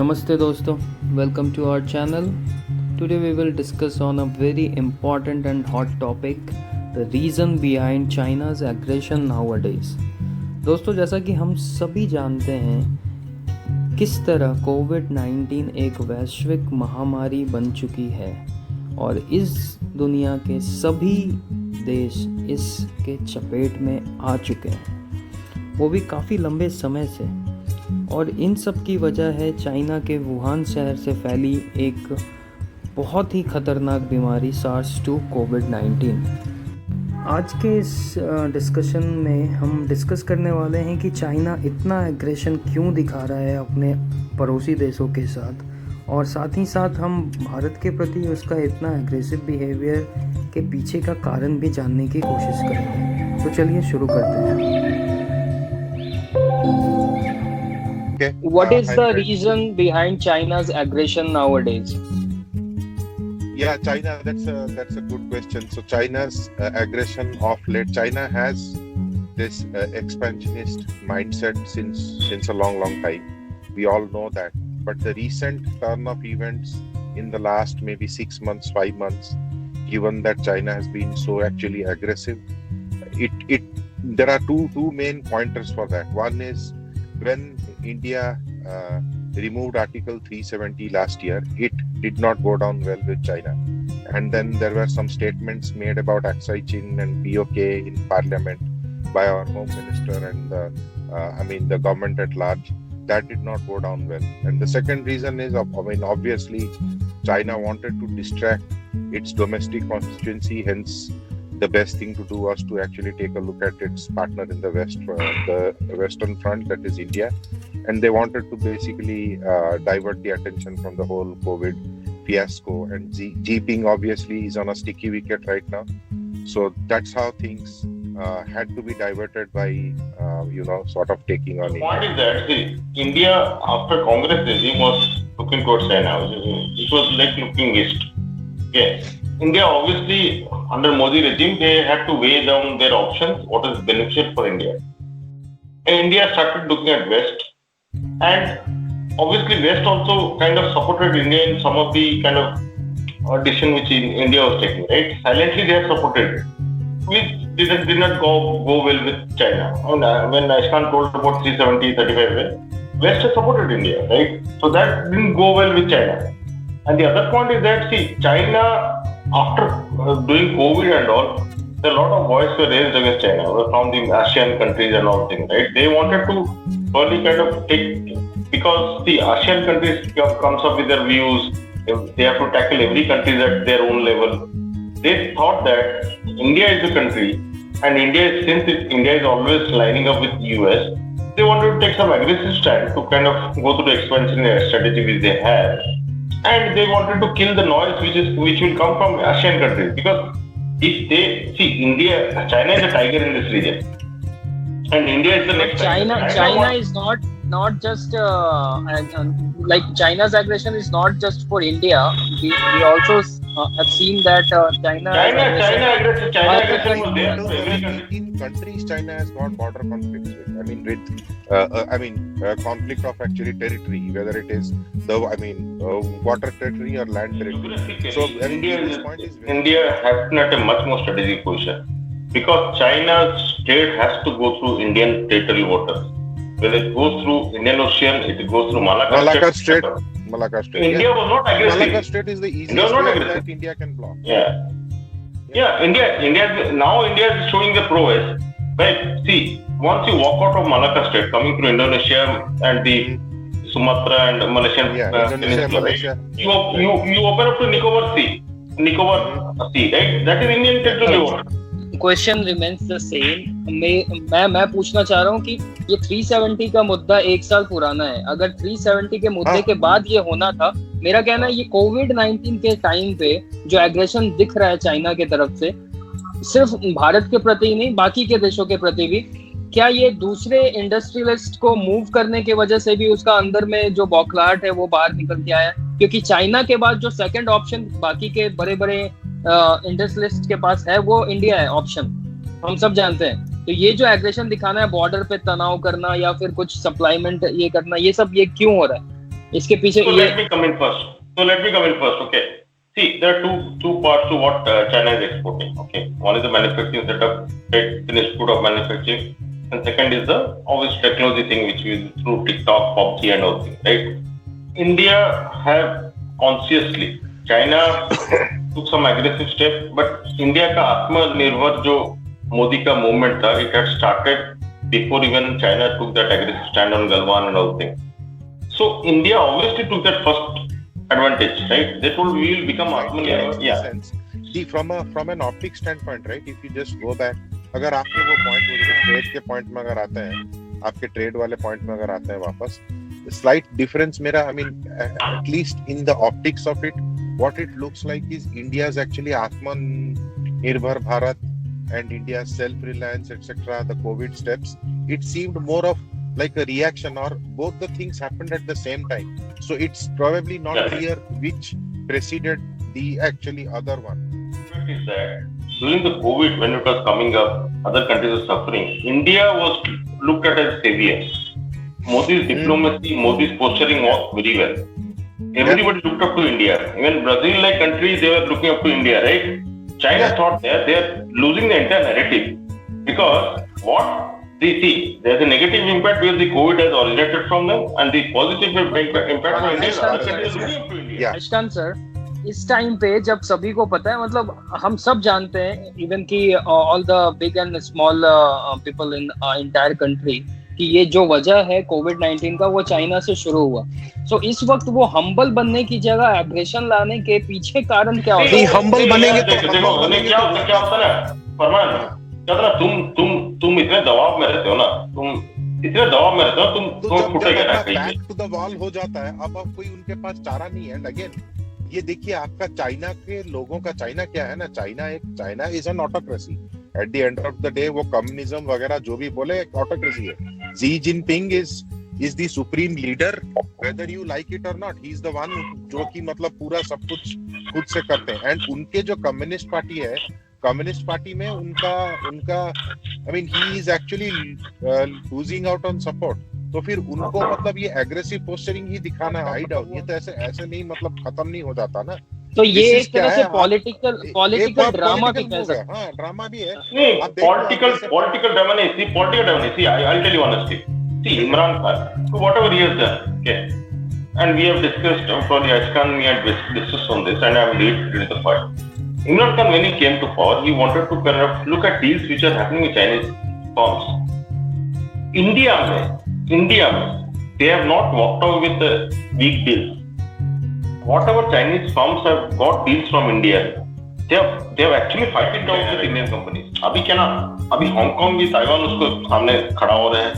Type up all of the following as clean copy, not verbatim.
Namaste Dosto, welcome to our channel. Today we will discuss on a very important and hot topic, the reason behind China's aggression nowadays. दोस्तों, जैसा कि हम सभी जानते हैं किस तरह कोविड-19 एक वैश्विक महामारी बन चुकी है और इस दुनिया के सभी देश इसके चपेट में आ चुके हैं, वो भी काफ़ी लंबे समय से। और इन सब की वजह है चाइना के वुहान शहर से फैली एक बहुत ही ख़तरनाक बीमारी SARS-2 कोविड-19। आज के इस डिस्कशन में हम डिस्कस करने वाले हैं कि चाइना इतना एग्रेशन क्यों दिखा रहा है अपने पड़ोसी देशों के साथ, और साथ ही साथ हम भारत के प्रति उसका इतना एग्रेसिव बिहेवियर के पीछे का कारण भी जानने की कोशिश करेंगे। तो चलिए शुरू करते हैं। What is the reason behind China's aggression nowadays? Yeah, China. That's a good question. So China's aggression of late. China has this expansionist mindset since a long time. We all know that. But the recent turn of events in the last maybe 6 months, 5 months, given that China has been so actually aggressive, there are two main pointers for that. One is when India removed Article 370 last year, it did not go down well with China. And then there were some statements made about Aksai Chin and POK in parliament by our home minister and the government at large. That did not go down well. And the second reason is, obviously, China wanted to distract its domestic constituency, hence the best thing to do was to actually take a look at its partner in the West, the Western front, that is India. And they wanted to basically divert the attention from the whole COVID fiasco. And Xi Jinping obviously is on a sticky wicket right now. So that's how things had to be diverted by, sort of taking on India. The point is that India, after Congress regime, was looking towards China. It was like looking east. Okay. India, obviously, under Modi regime, they had to weigh down their options, what is beneficial for India. And India started looking at West. And obviously, West also kind of supported India in some of the kind of decision which India was taking, right? Silently, they have supported it, which did not go well with China. When Ashkan told about 370, 35, West has supported India, right? So that didn't go well with China. And the other point is that, China, after doing COVID and all, a lot of voices were raised against China from the ASEAN countries and all things, right? They wanted to probably kind of take, because the ASEAN countries comes up with their views, they have to tackle every country at their own level. They thought that India is the country, and since India is always lining up with US, they wanted to take some aggressive stand to kind of go through the expansionary strategy which they have. And they wanted to kill the noise which will come from ASEAN countries, because if they see China is a tiger in this region, and India is the next. China is not just like China's aggression is not just for India. We also have seen that China aggression was there. So every country. In countries, China has got border conflicts with. Conflict of actually territory, whether it is water territory or land territory. So India has not a much more strategic position, because China's trade has to go through Indian territorial waters. When it goes through Indian Ocean, it goes through Malacca Strait. India was not aggressive. Malacca Strait is the easiest way that India can block. Yeah. India now is showing the prowess. Right? See, once you walk out of Malacca Strait, coming through Indonesia and the Sumatra and Malaysian peninsula, you open up to Nicobar Sea, right? That is Indian territory. Question remains the same. मैं पूछना चाह रहा हूँ कि ये 370 का मुद्दा 1 साल पुराना है। अगर 370 के मुद्दे के बाद ये होना था, मेरा कहना है ये कोविड-19 के टाइम पे जो एग्रेशन दिख रहा है चाइना के तरफ से, सिर्फ भारत के प्रति ही नहीं, बाकी के देशों के प्रति भी, क्या ये दूसरे इंडस्ट्रियलिस्ट को मूव करने की वजह से भी उसका अंदर में जो बौखलाहट है वो बाहर निकल के आया? क्योंकि चाइना के बाद जो सेकंड ऑप्शन बाकी के बड़े बड़े इंडस्ट्रियलिस्ट के पास है वो इंडिया है ऑप्शन, हम सब जानते हैं। तो ये जो एग्रेशन दिखाना है, बॉर्डर पे तनाव करना या फिर कुछ सप्लाईमेंट ये करना, ये सब ये क्यों हो रहा है? इसके पीछे So let me come in first. Okay. See, there are two parts to what China is exporting. Okay. One is the manufacturing setup, finished good of manufacturing, and second is the obvious technology thing, which is through TikTok, Pubg, and all things. Right. India have consciously, China took some aggressive step, but India का आत्मनिर्भर जो मोदी का movement था, it had started before even China took that aggressive stand on Galwan and all things. So India obviously took that first advantage, right? They told we will become आत्मनिर्भर. Yeah. See, from an optics standpoint, right? If you just go back, अगर आपके वो point, वो trade के point में अगर आते हैं, आपके ट्रेड वाले point में अगर आते हैं वापस, slight difference मेरा, I mean, at least in the optics of it, what it looks like is India's actually Atmanirbhar Bharat and India's self-reliance, etc. The COVID steps, it seemed more of like a reaction, or both the things happened at the same time. So it's probably not clear which preceded the actually other one. Is that during the COVID, when it was coming up, other countries were suffering. India was looked at as savior. Modi's diplomacy, Modi's posturing was very well. Everybody looked up to India. Even Brazil-like country, they were looking up to India, right? China thought they are losing the entire narrative, because what they see, there's a negative impact because the COVID has originated from them, and the positive impact from India is looking up to India. अष्टान sir, इस time पे जब सभी को पता है, मतलब हम सब जानते हैं, इवन कि all the big and small people in entire country, कि ये जो वजह है कोविड-19 का वो चाइना से शुरू हुआ. सो इस वक्त वो हम्बल बनने की जगह एग्रेशन लाने के पीछे कारण क्या होता है? हम्बल बनेंगे तो क्या होता है ना फरमान, क्या होता है, तुम इतने दबाव में रहते हो ना, तुम फुटेगा ना कहीं. बैक टू द वॉल हो जाता है. अब कोई उनके पास चारा नहीं है. अगेन ये देखिए, आपका चाइना के लोगों का, चाइना क्या है ना, China is an autocracy. At the end of the day वो कम्युनिज्म वगैरह जो भी बोले, एक ऑटोक्रेसी है. Xi Jinping is the supreme leader, whether you like it और not. He is the one जो कि मतलब पूरा सब कुछ खुद से करते हैं. एंड उनके जो कम्युनिस्ट पार्टी है, कम्युनिस्ट पार्टी में उनका I mean he is actually losing out on support. तो फिर उनको मतलब ये एग्रेसिव पोस्चरिंग ही दिखाना है, हाई डाउन. ये तो ऐसे नहीं, मतलब खत्म नहीं हो जाता ना. तो ये एक तरह से पॉलिटिकल ड्रामा भी कह सकते हैं. हाँ, ड्रामा भी है. नहीं, पॉलिटिकल ड्रामा नहीं. सी पॉलिटिकल ड्रामा नहीं. सी I'll tell you honestly. See Imran Khan, so whatever he has done, okay, and we have discussed, probably Ashkan, we had discussed on this, and I have read the part. Imran Khan, when he came to power, he wanted to kind of look at deals which are happening with Chinese firms. India में, they have not walked away with the weak deals. Whatever Chinese firms have got deals from India, they have actually fight it out with Indian companies. अभी क्या ना, अभी Hong Kong भी Taiwan उसको सामने खड़ा हो रहे हैं.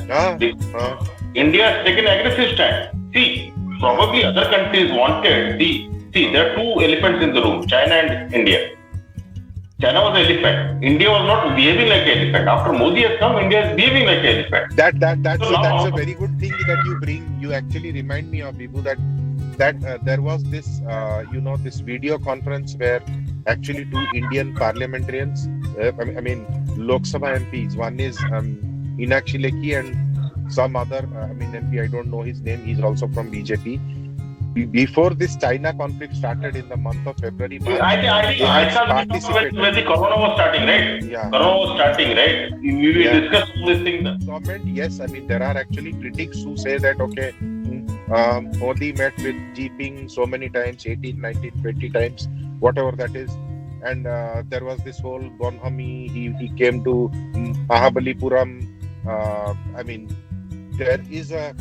India has taken aggressive stand. See, probably other countries wanted see, there are two elephants in the room, China and India. China was the elephant. India was not behaving like an elephant. After Modi has come, India is behaving like an elephant. That's a very good thing that you bring. You actually remind me of Bibu that there was this this video conference where actually two Indian parliamentarians, I mean Lok Sabha MPs. One is Inakshi Lekhi and some other MP. I don't know his name. He's also from BJP. Before this China conflict started in the month of February, March, I think when the Corona was starting, right? Yeah. Corona was starting, right? We will discuss this thing. Comment, yes. I mean, there are actually critics who say that, okay, Modi met with Xi Jinping so many times, 18, 19, 20 times, whatever that is. And there was this whole Bonhami, he came to Mahabalipuram. I mean, there is a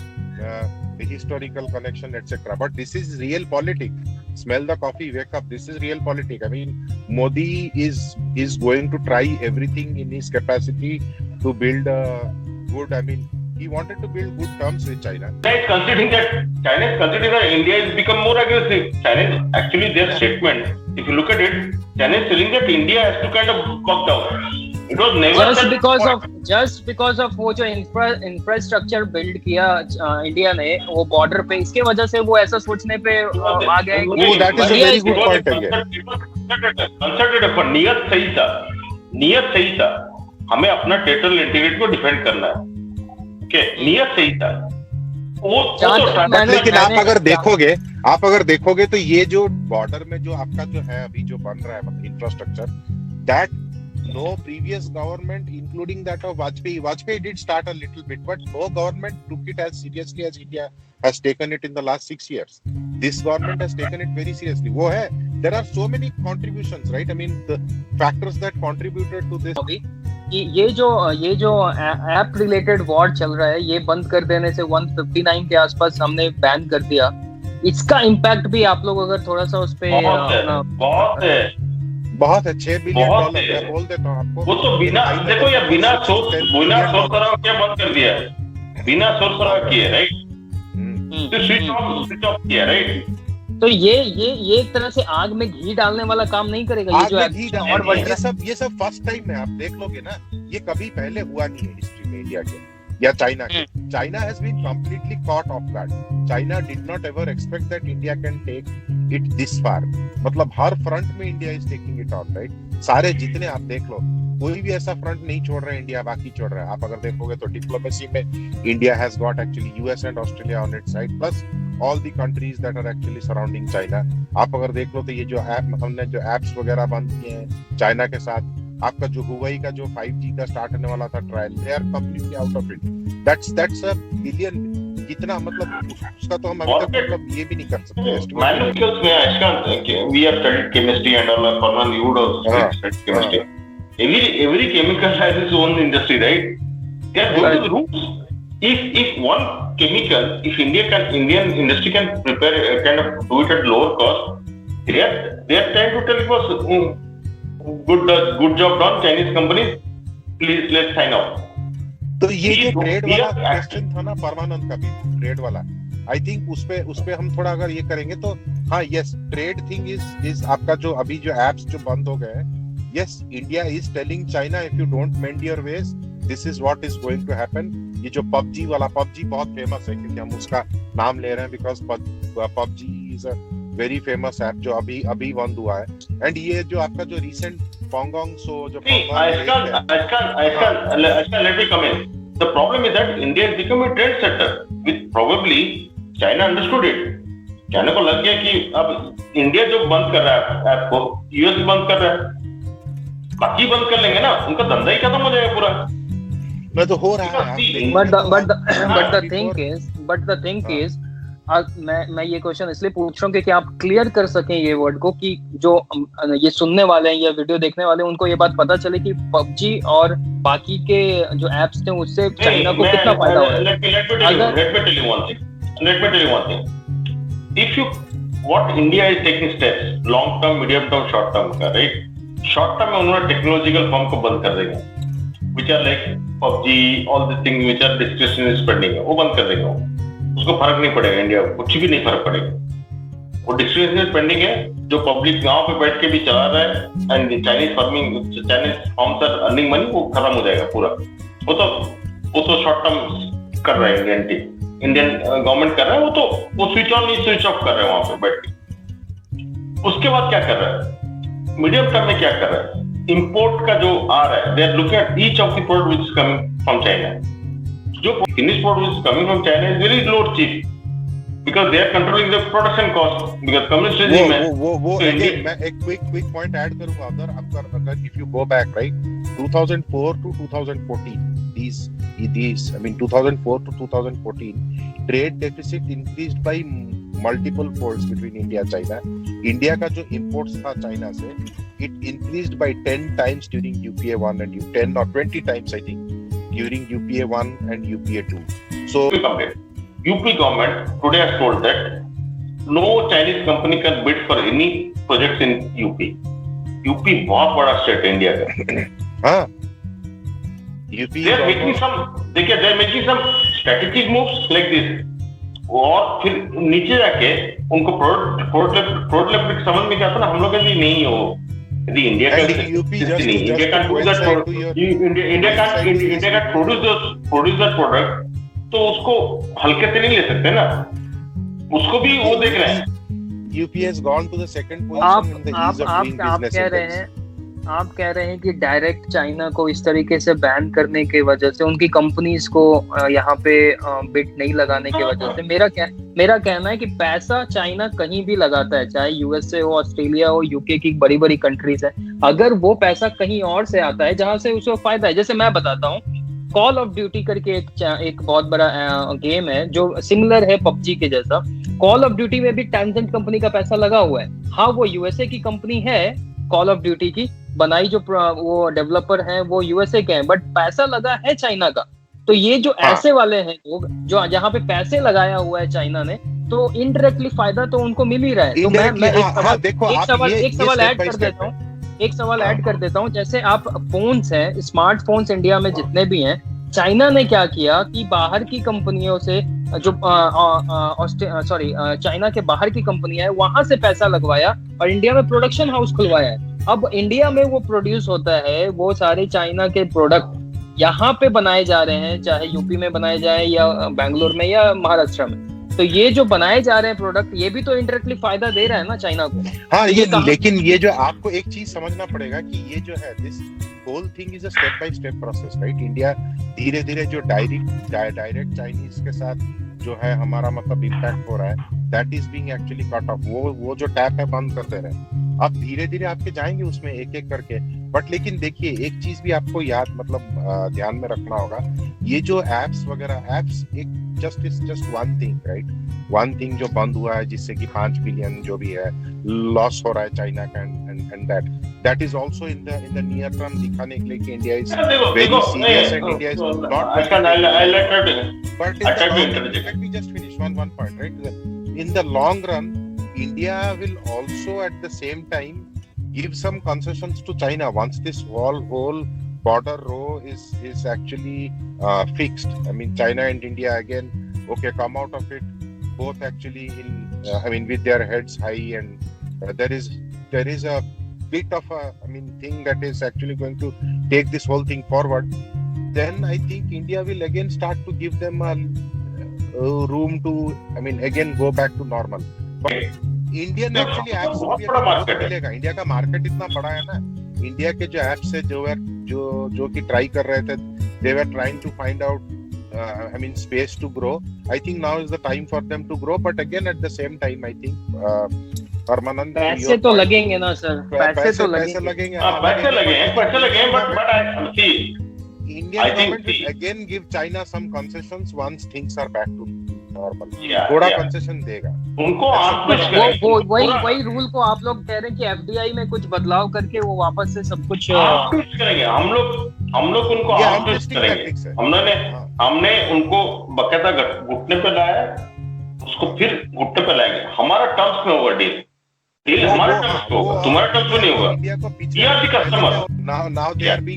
historical connection, etc. But this is real politics. Smell the coffee, wake up. This is real politics. I mean, Modi is going to try everything in his capacity to build a good. I mean, he wanted to build good terms with China. China is considering that India has become more aggressive. China is actually their statement. If you look at it, China is telling that India has to kind of buck down. It was never just because of वो जो infrastructure build किया India ने वो border पे, इसके वजह से वो ऐसा सोचने पे आ गए. That is a very good point again. Concerted effort, नियत सही था. हमें अपना टेरिटोरियल इंटीग्रिटी को डिफेंड करना है. ओके, नियत सही था. बट लेकिन आप अगर देखोगे तो ये जो बॉर्डर में जो आपका जो है अभी जो बन रहा है मतलब infrastructure, that no previous government, including that of Vajpayee did start a little bit, but no government took it as seriously as India has taken it in the last 6 years. This government has taken it very seriously. वो है, there are so many contributions, right? I mean, the factors that contributed to this. ये जो app related war चल रहा है, ये बंद कर देने से 159 के आसपास हमने बैन कर दिया. इसका इम्पैक्ट भी आप लोग अगर थोड़ा सा उस पे बहुत है. $6 बिलियन मैं बोल देता हूँ आपको. वो तो बिना देखो यार, बिना सोच सराव क्या बंद कर दिया है, बिना सोच सराव किए, राइट? तो स्विच ऑफ किया, राइट? तो ये एक तरह से आग में घी डालने वाला काम नहीं करेगा. ये जो और ये सब फर्स्ट टाइम है. आप देख लोगे ना, ये कभी पहले हुआ नहीं है हिस्ट्री में इंडिया के या चाइना के. China has been completely caught off guard. China did not ever expect that India can take it this far. मतलब हर फ्रंट में India is taking it on, right? सारे जितने आप देख लो, कोई भी ऐसा फ्रंट नहीं छोड़ रहा है इंडिया, बाकी छोड़ रहा है. आप अगर देखोगे तो डिप्लोमेसी में India has got actually US and Australia on its side, plus all the countries that are actually surrounding China. आप अगर देख लो तो ये जो हमने जो एप्स वगैरह बंद किए हैं चाइना के साथ, आपका जो हुवाई का जो 5G का स्टार्ट होने वाला था trial, they are completely out of it. That's a billion. कितना मतलब उसका तो हम अभी तक मतलब ये भी नहीं कर सकते. Molecules में आजकल we have studied chemistry and all. Parvan, you would have studied chemistry. Every chemical has its own industry, right? They are going to the roots. If one chemical, if Indian industry can prepare, kind of do it at lower cost, they are trying to tell us. Good job done, Chinese companies. Please let's sign up. तो ये जो trade वाला question था ना परमानंद का भी, trade वाला, I think उस पे हम थोड़ा अगर ये करेंगे तो हाँ, यस, ट्रेड थिंग इज आपका जो अभी जो एप्स जो बंद हो गए हैं, yes, India is telling China if you don't mend your ways, this is what is going to happen. ये जो पबजी वाला, पबजी बहुत फेमस है क्योंकि हम उसका नाम ले रहे हैं because PUBG is a very famous app जो अभी बंद हुआ है. एंड ये जो आपका जो रिसेंट पोंगोंग सो जो let me come in. The problem is that India has become a trendsetter, which probably China understood it. China को लग गया कि अब इंडिया जो बंद कर रहा है ऐप को, यूएस बंद कर रहा है, बाकी बंद कर लेंगे ना, उनका धंधा ही खत्म हो जाएगा पूरा. मैं तो हो रहा है. But the thing is, मैं ये क्वेश्चन इसलिए पूछ रहा हूँ कि आप क्लियर कर सकें ये वर्ड को, कि जो ये सुनने वाले हैं या वीडियो देखने वाले हैं उनको ये बात पता चले कि पबजी और बाकी के जो एप्स थे उससे चाइना को कितना फायदा हो रहा है. Let me tell you one thing. If you what India is taking steps, long term, medium term, short term का, right? Short term में उन्होंने टेक्नोलॉजिकल फॉर्म को बंद कर देंगे, which are like PUBG, all the things which are discretionary spending, वो बंद कर देंगे. उसको फर्क नहीं पड़ेगा, इंडिया को कुछ भी नहीं फर्क पड़ेगा. वो डिस्क्रिशनरी स्पेंडिंग है जो पब्लिक गांव पे बैठ के भी चला रहा है, and Chinese firms are earning money, वो खत्म हो जाएगा पूरा. वो तो शॉर्ट टर्म कर रहा है इंडियन गवर्नमेंट कर रहा है. वो स्विच ऑन नहीं स्विच ऑफ कर रहा है वहां पे बैठ के. उसके बाद क्या कर रहा है, मीडियम टर्म में क्या कर रहा है, इंपोर्ट का जो आ रहा है, they are looking at each of the product which is coming from China. जो finished product is coming from China is very low cheap because they are controlling the production cost because communist regime है. वो मैं एक quick point add करूंगा उधर. अगर if you go back, right, 2004 to 2014, these I mean 2004 to 2014 trade deficit increased by multiple folds between India and China. India का जो imports था चाइना से, it increased by 10 times during UPA 1 and 10 or 20 times I think during UPA 1 and UPA 2. So UP government today has told that no Chinese company can bid for any projects in UP. UP बहुत बड़ा state है India का. हाँ. UP they are making some strategic moves like this. और फिर नीचे जाके उनको प्रोडक्ट लेवल समझ में क्या आता ना, हम लोग के लिए नहीं हो. यदि इंडिया का India can't do that product, India can't produce that product, तो उसको हल्के से नहीं ले सकते ना, उसको भी वो देख रहे हैं. UP has gone to the second position in the ease of doing business. आप कह रहे हैं कि डायरेक्ट चाइना को इस तरीके से बैन करने की वजह से उनकी कंपनीज को यहाँ पे बिट नहीं लगाने की वजह से मेरा कहना है कि पैसा चाइना कहीं भी लगाता है, चाहे यूएसए हो, ऑस्ट्रेलिया हो, यूके की बड़ी बड़ी कंट्रीज है, अगर वो पैसा कहीं और से आता है जहां से उसको फायदा है। जैसे मैं बताता हूँ, कॉल ऑफ ड्यूटी करके एक बहुत बड़ा गेम है जो सिमिलर है पबजी के जैसा। कॉल ऑफ ड्यूटी में भी टेंसेंट कंपनी का पैसा लगा हुआ है। हाँ, वो यूएसए की कंपनी है, कॉल ऑफ ड्यूटी की बनाई जो वो डेवलपर हैं वो यूएसए के हैं, बट पैसा लगा है चाइना का। तो ये जो ऐसे वाले हैं लोग जो जहाँ पे पैसे लगाया हुआ है चाइना ने, तो इनडायरेक्टली फायदा तो उनको मिल ही रहा है। तो मैं एक सवाल ऐड कर देता हूँ, एक सवाल ऐड कर देता हूँ। जैसे आप फोन्स हैं, स्मार्टफोन्स इंडिया में जितने भी हैं, चाइना ने क्या किया कि बाहर की कंपनियों से जो चाइना के बाहर की कंपनियां है वहां से पैसा लगवाया और इंडिया में प्रोडक्शन हाउस खुलवाया है। अब इंडिया में वो प्रोड्यूस होता है, वो सारे चाइना के प्रोडक्ट यहाँ पे बनाए जा रहे हैं, चाहे यूपी में बनाए जाए या बेंगलोर में या महाराष्ट्र में। तो ये जो बनाए जा रहे हैं प्रोडक्ट, ये भी तो इनडायरेक्टली फायदा दे रहा है ना चाइना को। हाँ, ये लेकिन ये जो आपको एक चीज समझना पड़ेगा कि ये जो है this whole thing is a step by step process, right. India धीरे धीरे जो डायरेक्ट चाइनीज के साथ जो है हमारा मतलब इम्पैक्ट हो रहा है, that is being actually cut off. वो जो टैप है बंद करते रहे, अब धीरे धीरे आपके जाएंगे उसमें एक एक करके। बट लेकिन देखिए एक चीज भी आपको याद मतलब ध्यान में रखना होगा, ये जो एप्स वगैरह एप्स एक just one thing, right. One thing जो बंद हुआ है जिससे कि 5 बिलियन जो भी है लॉस हो रहा है चाइना का, and that is also in the near term दिखाने के लिए कि India is very serious and India is not. But let me just finish one point, right? In the long run, India will also at the same time give some concessions to China once this whole border row is actually fixed. I mean, China and India again, okay, come out of it both actually in with their heads high, and there is a bit of a thing that is actually going to take this whole thing forward. Then I think India will again start to give them a room to again go back to normal. But Indian actually apps मिलेगा। India का market इतना बड़ा है ना, India के जो apps है जो कि ट्राई कर रहे थे, they were trying to find out space to grow. I think now is the time for them to grow, but again at the same time I think परमानंद पैसे तो लगेंगे ना सर, पैसे लगेंगे but I see Indian government will again give China some concessions once things are back to normal. थोड़ा concession देगा उनको। वही रूल को आप लोग कह रहे हैं कि एफडीआई में कुछ बदलाव करके वो वापस से सब कुछ करेंगे। हम लोग उनको करेंगे। हमने उनको बकायदा घुटने पे लाया, उसको फिर घुटने पे लाएंगे। हमारा टर्म्स में होगा डील हमारे टर्म्स पे होगा, तुम्हारे टर्म्स में नहीं होगा। कस्टमर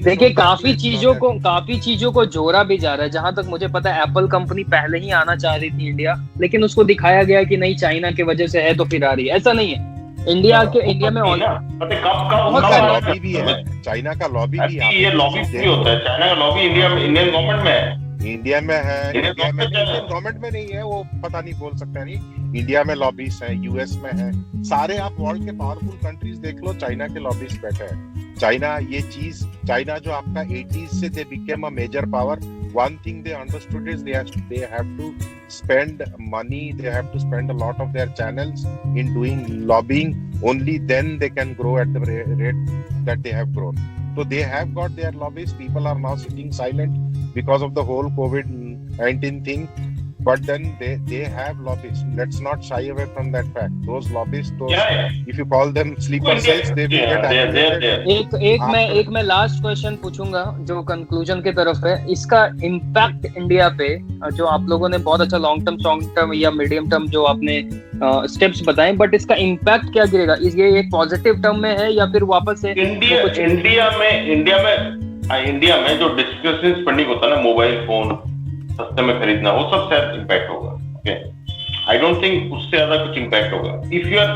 देखिए काफी चीजों को जोड़ा भी जा रहा है। जहां तक मुझे पता है एप्पल कंपनी पहले ही आना चाह रही थी इंडिया, लेकिन उसको दिखाया गया कि नहीं चाइना की वजह से है तो फिर आ रही है। ऐसा नहीं है, इंडिया में लॉबी भी है, चाइना का लॉबी भी है। ये लॉबी भी होता है, चाइना का लॉबी इंडियन गवर्नमेंट में है। इंडिया में है, इंडियन गवर्नमेंट में नहीं है, वो पता नहीं बोल सकते नहीं। इंडिया में लॉबीज है, यूएस में है, सारे आप वर्ल्ड के पावरफुल कंट्रीज देख लो, चाइना के लॉबीज बैठे हैं। चाइना जो आपका 80s से they became a major power. One thing they understood is they have to spend money, they have to spend a lot of their channels in doing lobbying. Only then they can grow at the rate that they have grown. So they have got their lobbies. People are now sitting silent because of the whole COVID-19 thing. But then they have lobbies. Let's not shy away from that fact. Those lobbies, if you call them sleeper cells, they will get activated. एक मैं last question पूछूंगा जो conclusion की तरफ है। इसका impact India पे जो आप लोगों ने बहुत अच्छा लॉन्ग टर्म, शॉर्ट टर्म या मीडियम टर्म जो आपने स्टेप्स बताए, बट इसका इम्पैक्ट क्या गिरेगा? ये एक पॉजिटिव टर्म में है या फिर वापस से इंडिया में जो डिस्क्रिप्शन स्पेंडिंग होता है ना, मोबाइल फोन सस्ते में खरीदना, वो सब शायद इम्पैक्ट होगा। ओके, आई डोंट थिंक उससे ज्यादा कुछ इम्पैक्ट होगा। इफ यू आर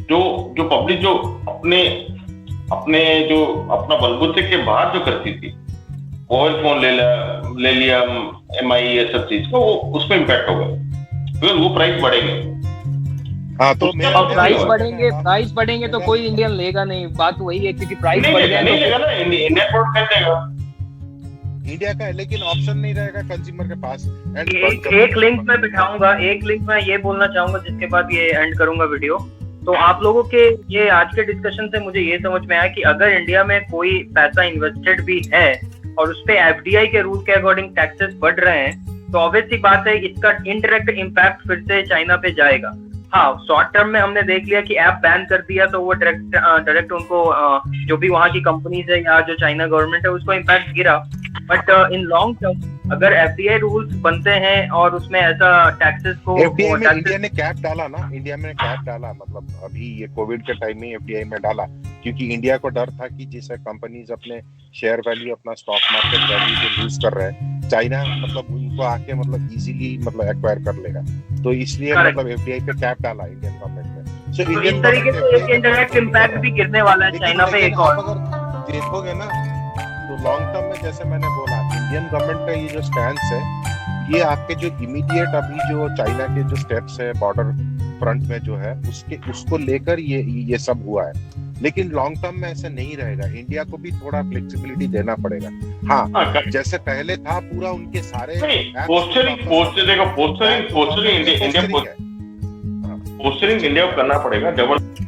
जो पब्लिक जो अपना बलबूते के बाहर जो करती थी, मोबाइल फोन ले लिया MI, ये सब चीज, तो वो उसमें इम्पैक्ट होगा, क्योंकि वो प्राइस बढ़ेंगे। हाँ तो उसका मेरा अब प्राइस नहीं बढ़ेंगे तो कोई इंडियन लेगा नहीं, बात वही है, क्योंकि प्राइस बढ़ गया नहीं तो लेगा ना, इंडियन प्रोडक्ट कैसे लेगा? इंडिया का है, लेकिन ऑप्शन नहीं रहेगा कंज्यूमर के पास। एंड एक लिंक में बिठाऊंगा, एक लिंक में ये बोलना चाहूंगा जिसके बाद ये एंड करूंगा वीडियो। तो आप लोगों के ये आज के डिस्कशन से मुझे ये समझ में आया कि अगर इंडिया में कोई पैसा इन्वेस्टेड भी है और उस पे एफडीआई के रूल के अकॉर्डिंग टैक्सेस बढ़ रहे हैं, तो ऑब्वियस सी बात है इसका इनडायरेक्ट इम्पैक्ट फिर से चाइना पे जाएगा। हाँ, शॉर्ट टर्म में हमने देख लिया कि ऐप बैन कर दिया तो वो डायरेक्ट उनको जो भी वहाँ की कंपनीज है या जो चाइना गवर्नमेंट है उसको इम्पैक्ट गिरा। बट इन लॉन्ग टर्म अगर एफडीआई रूल्स बनते हैं और उसमें ऐसा टैक्सेस को एफडीआई में इंडिया ने कैप डाला ना, इंडिया में कैप डाला, मतलब अभी ये कोविड के टाइम में एफडीआई में डाला, क्योंकि इंडिया को डर था कि जैसे कंपनीज अपने शेयर वैल्यू, अपना स्टॉक मार्केट वैल्यू जो लूज कर रहे हैं, चाइना मतलब उनको आके मतलब इजीली मतलब एक्वायर कर लेगा, तो इसलिए मतलब एफडीआई पे कैप डाला इंडियन गवर्नमेंट ने। सो इस तरीके से एक इनडायरेक्ट इम्पैक्ट भी गिरने वाला है चाइना पे एक और। अगर देखोगे ना तो लॉन्ग टर्म में, जैसे मैंने बोला, इंडियन गवर्नमेंट का ये जो स्टैंड है, ये आपके जो इमीडिएट अभी जो चाइना के जो स्टेप्स है बॉर्डर फ्रंट में जो है उसको लेकर ये सब हुआ है, लेकिन लॉन्ग टर्म में ऐसे नहीं रहेगा। इंडिया को भी थोड़ा फ्लेक्सिबिलिटी देना पड़ेगा। हाँ, जैसे पहले था पूरा उनके सारे पोस्टरिंग इंडिया को करना पड़ेगा, जबरदस्त